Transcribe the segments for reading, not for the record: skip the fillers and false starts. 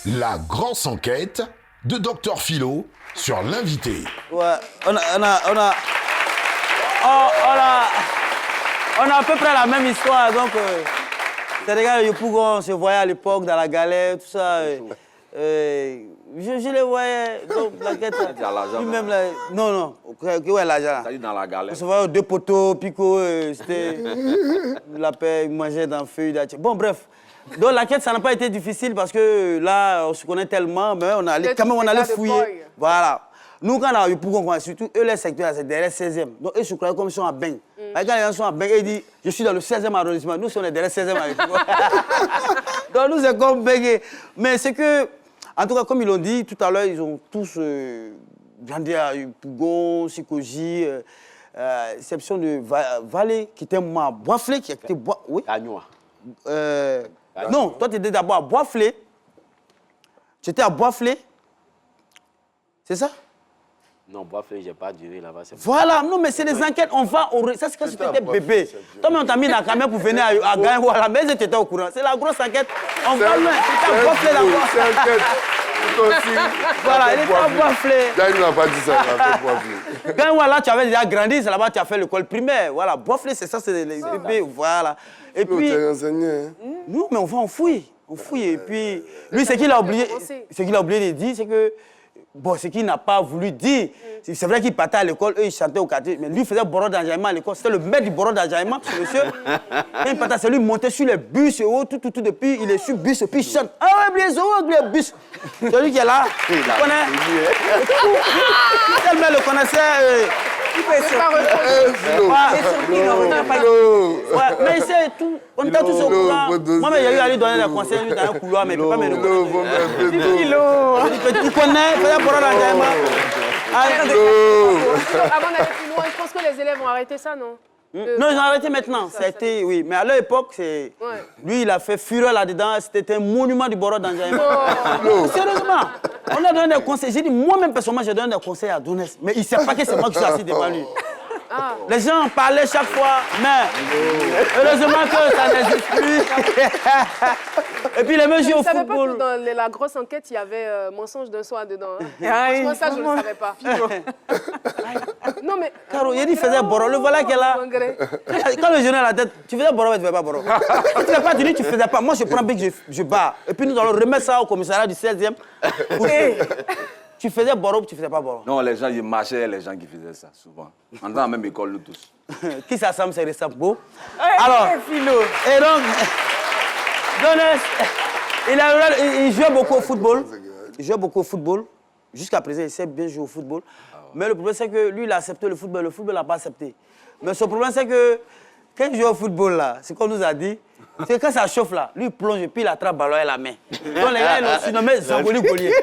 La grosse enquête de Dr Philo sur l'invité. Ouais, on a à peu près la même histoire. Donc, c'est des gars de Yopougon, on se voyait à l'époque dans la galère, tout ça. Je les voyais, donc l'enquête. Lui-même, là, non, ouais, l'argent. C'est-à-dire dans la galère. On se voyait aux deux poteaux, Pico, c'était la paix, il mangeait dans le feu. Bon, bref. Donc l'enquête, ça n'a pas été difficile parce que là, on se connaît tellement, mais on allait, quand même, on allait fouiller. Voilà. Nous, quand on a eu pour qu'on surtout eux, les secteurs, c'est derrière 16e. Donc, eux se croyaient comme ils sont à Beng. Quand les gens sont à Beng, ils disent, je suis dans le 16e arrondissement. Nous, on est derrière 16e arrondissement. Donc, nous, c'est comme Beng. Mais c'est que, en tout cas, comme ils l'ont dit tout à l'heure, ils ont tous grandi à Pougon, Sikoji, exception de Valais, qui était moi à Boisflé, qui était oui. Gagnois. Non, toi, tu étais d'abord à Boisflé. Tu étais à Boisflé. C'est ça? Non, Boisflé, je n'ai pas duré là-bas. Voilà, non, mais c'est des enquêtes, on va au... Ça, c'est quand tu étais bébé. Toi, on t'a mis dans la caméra pour venir à Gaïa ou à la maison, tu étais au courant. C'est la grosse enquête. On va loin. Tu étais à Boisflé d'abord. C'est enquête. Voilà, il était à Boisflé. Gaïa n'a pas dit ça, il a fait Boisflé. Gaïa, là, tu avais déjà grandi, c'est là-bas tu as fait l'école primaire. Voilà, Boisflé, c'est ça, c'est les bébés. Voilà. Et puis... Tu es renseigné, hein? Non, mais on va, on fouille. On fouille. Et puis, lui, ce qu'il a oublié de dire, c'est que... Bon, ce qu'il n'a pas voulu dire, c'est vrai qu'il partait à l'école, eux ils chantaient au quartier, mais lui faisait bordeaux d'enjaillement à l'école, c'était le maître du bordeaux d'enjaillement, ce monsieur. Quand il partait, c'est lui montait sur les bus et tout, depuis il est sur le bus et puis il chante. Ah ouais, les bus. Celui qui est là, il connaît. Tellement le connaissait. Mais c'est tout. On était tous au courant. Moi, il y a eu à lui donner des conseils, lui, dans un couloir, mais il ne peut pas me reconnaître. Il connaît, il faisait bordeaux d'enjaillement. Avant d'aller plus loin, je pense que les élèves ont arrêté ça, non? Non, ils ont arrêté maintenant. Ça a été, oui. Mais à leur époque, lui, il a fait fureur là-dedans. C'était un monument du bordeaux d'enjaillement. Sérieusement. On a donné des conseils. J'ai dit, moi-même, personnellement, j'ai donné des conseils à Donès. Mais il ne sait pas que c'est moi qui suis assis devant lui. Ah. Les gens en parlaient chaque fois, mais heureusement que ça n'existe plus. Et puis les mesures au football. Je ne savais pas que dans la grosse enquête, il y avait mensonge d'un soir dedans. Hein. Franchement, ça, je ne le savais pas. Non, mais... Caro, il a dit qu'il faisait Boro. Le voilà qu'elle a... Quand le jeune a la tête, tu faisais Boro, mais tu ne fais pas Boro. Tu ne fais pas, tu dis tu ne faisais pas. Moi, je prends Big, je bats. Et puis nous allons remettre ça au commissariat du 16e. Tu faisais Boro ou tu ne faisais pas Boro? Non, les gens, ils marchaient, les gens qui faisaient ça, souvent. On était dans la même école, nous tous. Qui s'assemble, c'est ressemble beau. Alors, et donc, Donès, il jouait beaucoup au football. Il jouait beaucoup au football. Jusqu'à présent, il sait bien jouer au football. Mais le problème, c'est que lui, il a accepté le football n'a pas accepté. Mais son problème, c'est que quand il joue au football, là, c'est qu'on nous a dit, c'est quand ça chauffe, là, lui, il plonge et puis il attrape le ballon et la main. Donc les gars, ils l'ont surnommé Zangoli Golier.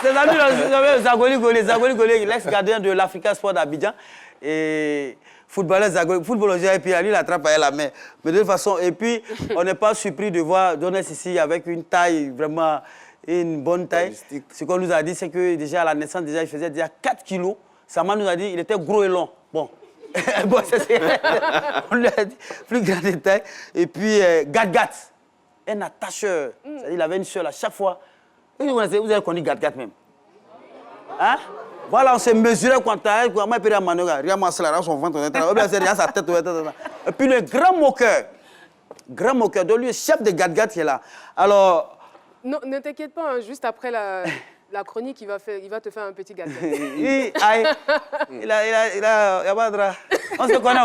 Ses amis l'ont surnommé Zangoli Golier. Zangoli Golier, l'ex-gardien de l'Africa Sport d'Abidjan. Et footballeur Zangoli, footballeur, et puis lui, il attrape avec la main. Mais de toute façon, et puis, on n'est pas surpris de voir Donès ici avec une taille vraiment, une bonne taille. Ce qu'on nous a dit, c'est que déjà à la naissance, déjà, il faisait déjà 4 kilos. Sama nous a dit qu'il était gros et long. Bon. Bon, on lui a dit plus grand détail. Et puis, Gat-Gat, un attacheur. C'est-à-dire il avait une soeur à chaque fois. Vous avez connu Gat-Gat même. Hein? Voilà, on s'est mesuré quant à elle. Moi, il peut dire son ventre. Sa tête. Et puis, le grand moqueur de lui, le chef de Gat-Gat qui est là. Alors. Non, ne t'inquiète pas, hein, juste après la chronique, il va te faire un petit gâteau. Il a pas de drap. On se connaît,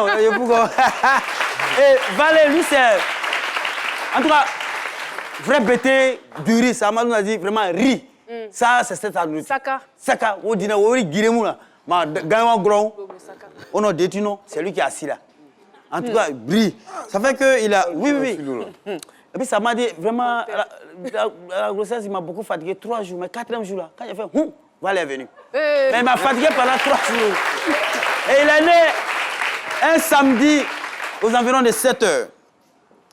Et Valé, lui, c'est... En tout cas, vrai bêté du riz. Ça nous a dit vraiment riz. Ça, c'est cette nourriture. Saka. On dit, on dit, on a dit, c'est lui qui est assis là. En tout cas, riz. Ça fait qu'il a... Oui. Et puis ça m'a dit, vraiment, la grossesse, il m'a beaucoup fatigué 3 jours, mais 4e jour là, quand j'ai fait, Valé est venu. Mais il m'a fatigué pendant 3 jours. Et il est né un samedi aux environs de 7 h.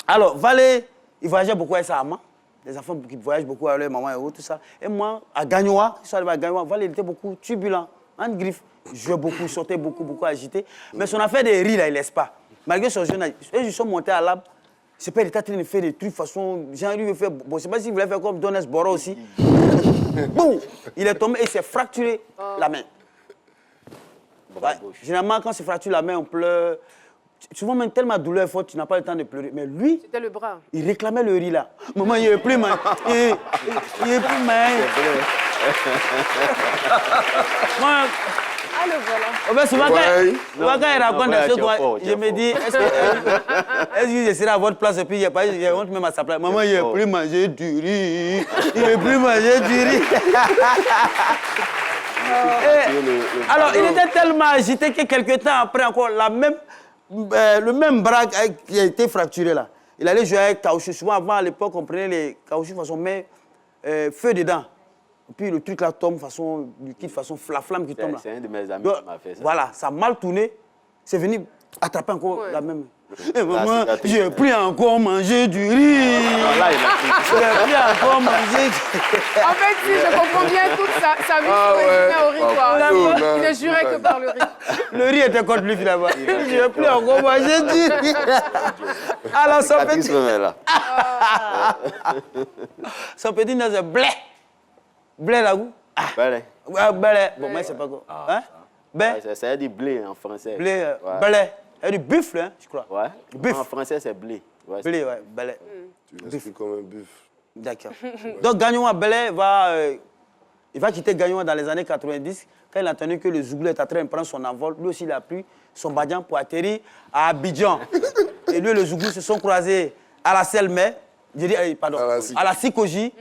Alors, Valé, il voyageait beaucoup avec sa maman. Les enfants qui voyagent beaucoup avec leur maman et tout ça. Et moi, à Gagnoa, je suis arrivé à Gagnoa, Valé, il était beaucoup turbulent. entre griffes. Il jouait beaucoup, il sortait beaucoup agité. Mais son affaire de riz, là, il laisse pas. Malgré son jeune âge, ils sont montés à l'arbre. C'est pas, il était en train de faire des trucs façon. Genre, lui, il fait. Bon, je sais pas s'il voulait faire comme Donnes Boro aussi. Boum! Il est tombé et il s'est fracturé la main. Ouais. Généralement, quand c'est fracturé la main, on pleure. Souvent, même tellement douleur forte, tu n'as pas le temps de pleurer. Mais lui, C'était le bras. il réclamait le riz là. Maman, il n'est plus mal. Il est plus mal. Moi, Ah, le voilà. ben, souvent, quand il raconte des choses, tu es je me dis, est-ce que je serai à votre place et puis il rentre même à sa place. Maman, il n'est plus mangé du riz. Il n'est plus mangé du riz. Alors, il était tellement agité que quelques temps après encore, le même bras qui a été fracturé là, il allait jouer avec caoutchouc. Souvent, avant, à l'époque, on prenait les caoutchoucs façon, mais feu dedans. Et puis le truc là tombe façon liquide, façon la flamme qui tombe là. C'est un de mes amis Donc, qui m'a fait ça. Voilà, ça a mal tourné. C'est venu attraper encore la même. La Maman, cicatrice, j'ai plus encore mangé du riz. Là, il a pris. J'ai plus encore mangé. En fait, si je comprends bien, toute sa vie se résumait au riz, quoi. Il ne jurait que par le riz. Le riz était contre lui finalement. J'ai plus encore mangé du riz. Alors son Cicatrice petit, même est là. son petit nom c'est blé. Blé là où? Blé. Ouais, blé. Bon, moi je sais pas quoi. Hein? Blé. Ça veut dire blé en français. Blé. Ouais. Blé. Il y a du buffle, hein, je crois. Ouais. Buff. En français, c'est blé. Ouais, Blé, ouais, blé. Tu l'expliques comme un buff. D'accord. Donc Gagnon Belé il va quitter Gagnon dans les années 90. Quand il a entendu que le Zouglou est en train de prendre son envol, lui aussi il a pris son badian pour atterrir à Abidjan. Et lui et le Zouglou se sont croisés à la Selmay, pardon, à la Sikoji,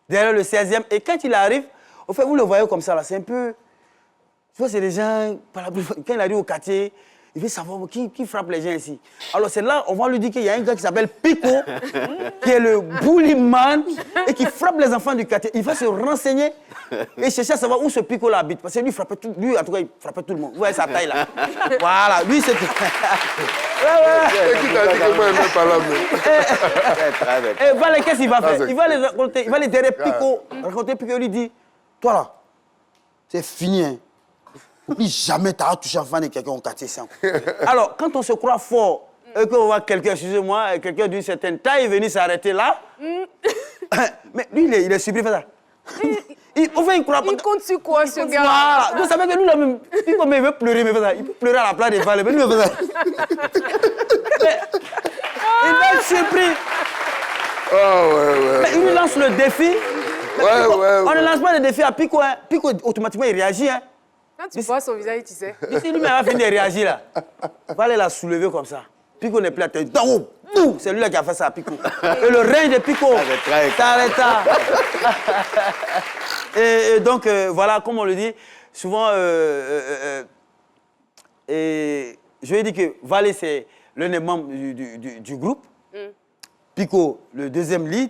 derrière le 16e. Et quand il arrive, au fait, vous le voyez comme ça, là, c'est un peu... Tu vois, c'est des gens... Quand il arrive au quartier, il veut savoir qui frappe les gens ici. Alors c'est là, on va lui dire qu'il y a un gars qui s'appelle Pico, qui est le bully man et qui frappe les enfants du quartier. Il va se renseigner et chercher à savoir où ce Pico là habite. Parce que lui, lui en tout cas, il frappait tout le monde. Vous voyez sa taille là. Voilà, lui c'est... Et qui t'a dit que moi, il ne pas la main? Et voilà, qu'est-ce qu'il va faire? Il va les raconter, il va les derrière Pico, raconter Pico, il lui dit, toi là, c'est fini, hein. Plus jamais tu as touché un fan de quelqu'un au quartier sans. Alors, quand on se croit fort, et qu'on voit quelqu'un, excusez-moi, quelqu'un d'une certaine taille venir s'arrêter là, mais lui, il est surpris, fait ça. Il croit pas. Il compte sur quoi, ce gars? Voilà. Donc, ça veut dire que lui, là, même, il veut pleurer, mais fait ça. Il peut pleurer à la place des valets, mais lui, il fait ça. Il va être surpris. Mais il lui lance le défi. On ne lance pas le défi à Pico, hein. Pico, automatiquement, il réagit, hein. Quand tu vois son visage, tu sais. Ici, lui-même va finir de réagir là. Il va aller la soulever comme ça. Pico n'est plus à terre. C'est lui là qui a fait ça à Pico. Et le règne de Pico s'arrêta. Et donc, voilà, comme on le dit, souvent, et je vais dire que Valé, c'est l'un des membres du groupe. Pico, le deuxième lead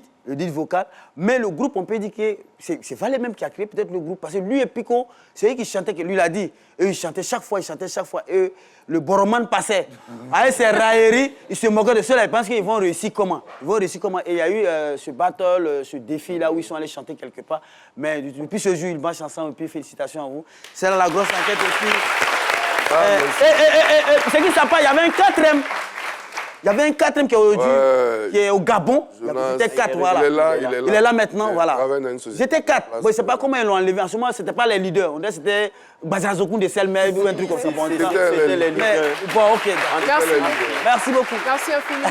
vocal. Mais le groupe, on peut dire que c'est Valé même qui a créé peut-être le groupe. Parce que lui et Pico, c'est lui qui chantait, que lui l'a dit. Et il chantait chaque fois. Et le Boroman passait. Avec ses railleries, il se moquait de ceux-là. Ils pensent qu'ils vont réussir comment. Et il y a eu ce battle, ce défi-là où ils sont allés chanter quelque part. Mais depuis ce jour, ils marchent ensemble. Et puis félicitations à vous. C'est là la grosse enquête aussi. C'est qui ça pas? Il y avait un quatrième. Il y avait un quatrième qui est au Gabon. C'était 4, voilà. Il est là maintenant, voilà. J'étais 4. Bon, je ne sais pas comment ils l'ont enlevé. En ce moment, ce n'était pas les leaders. C'était Bazazokoun de Selmer ou un truc comme ça. C'était les leaders. Bon, ok. Merci. Merci beaucoup. Merci infiniment.